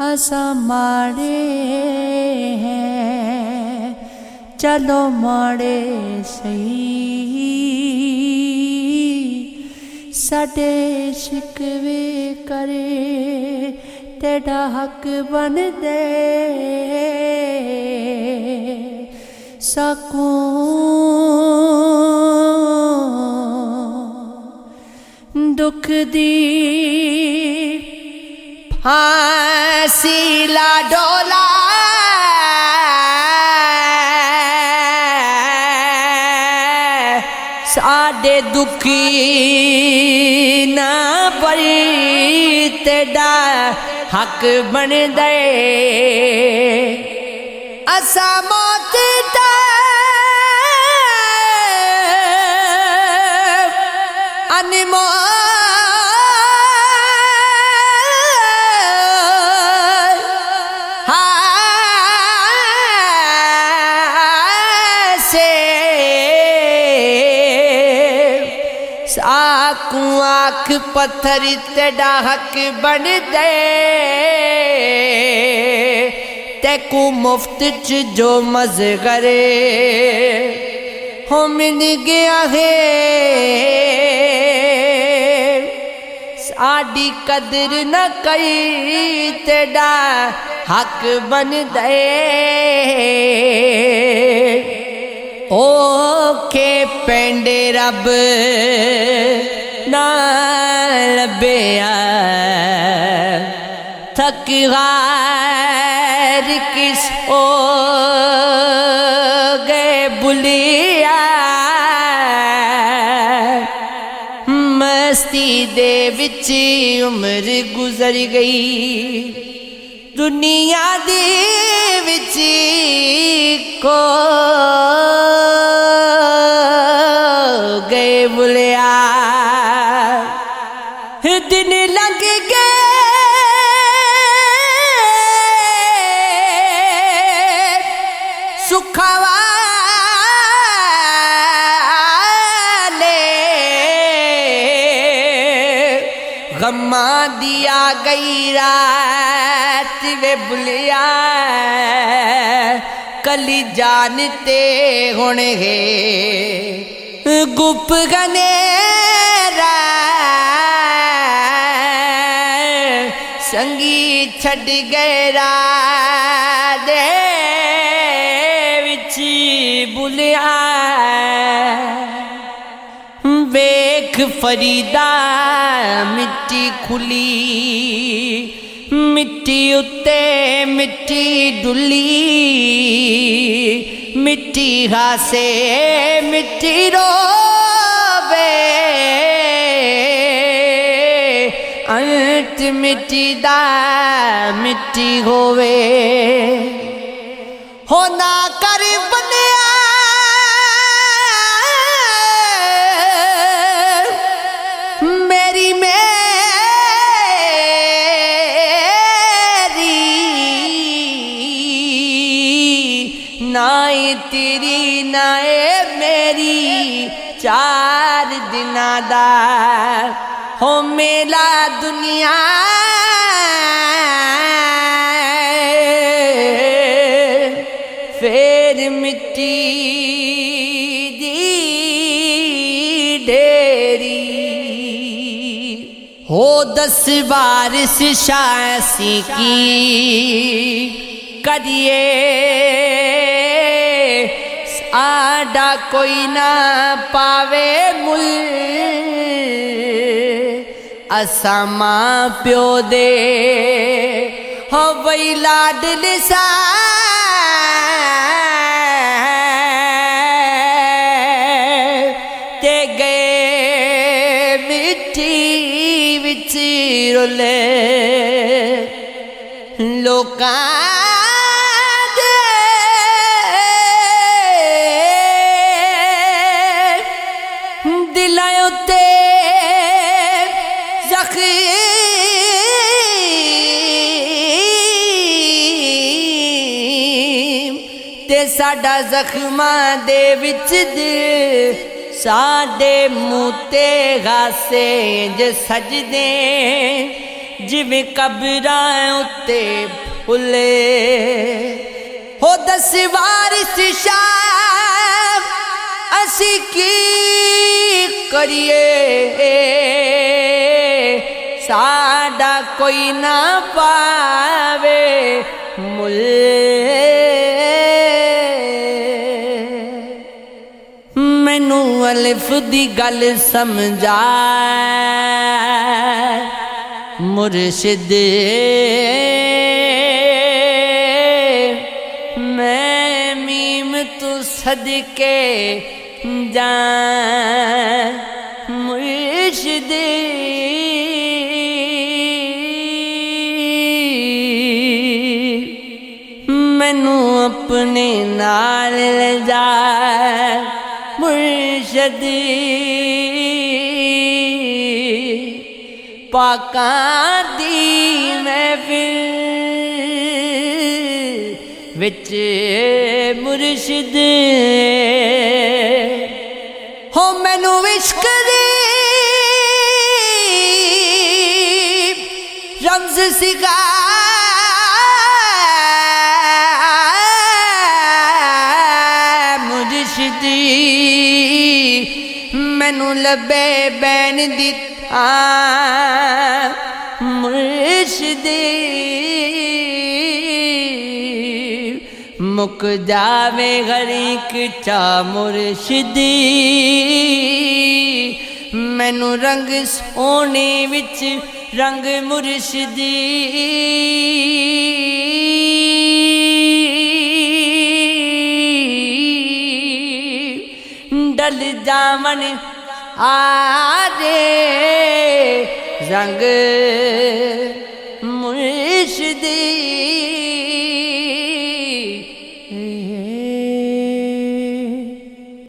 असा माड़े हैं चलो माड़े सही साडे शिकवे करे तेरा हक बन दे सकूं दुख दी फांसी ला डोला साडे दुखी ना पड़ी तेरा हक बन दे असा मौत दा अनमोल साकू आँख पत्थर तेरा हक बन दे तेकू मुफ्त च जो मज़गरे हो मिल गया है साड़ी कदर न कई तेरा हक बन दे ओखे पेंडे रब ना लभया थक गार किस ओ गए बुलिया मस्ती दे विच उम्र गुजर गई दुनिया दी विच को गए बुलिया दिन लग गए सुखवा गम्मा दिया गई रात वे बुलिया कली जानते होने गुप गने संगी छड़ गए दे विची बुलिया वेख फरीदा मिट्टी खुली मिट्टी उत्ते मिट्टी डुली मिट्टी हासे मिट्टी रोवे अंत मिट्टी दा मिट्टी होवे होना कर बनिया मेरी नाए तेरी नाए मेरी चार दिना दा हो मेला दुनिया फिर मिट्टी दी ढेरी हो 10 बारिश शासी की करिए आडा कोई ना पावे मुल असा मां प्यो दे हो वही लाडली सा ते गए मिट्टी विच रुले लोका साडा जख्मा दे विच साडे मुँह ते गासे ज सजदे जिवें कबरां उत्ते फुले हो दस वारिस शाह असी की करिए साडा कोई ना पावे मुल मैनू अलिफ दी गल समझा मुर्शिद मैं मीम तू सदके जा मुर्शिद मैनू अपने नाल ले जा मुर्शिद पाकां दी महफिल विच मुर्शिद हो मैनू इश्क दी रमज सिखा मुर्शिद मैनू लबे बैन दिता मुर्शिद मुक जावे गरीक चा मुर्शिद मैनू रंग सोने विच रंग मुर्शिद डल जावन आरे रंग मुर्शिद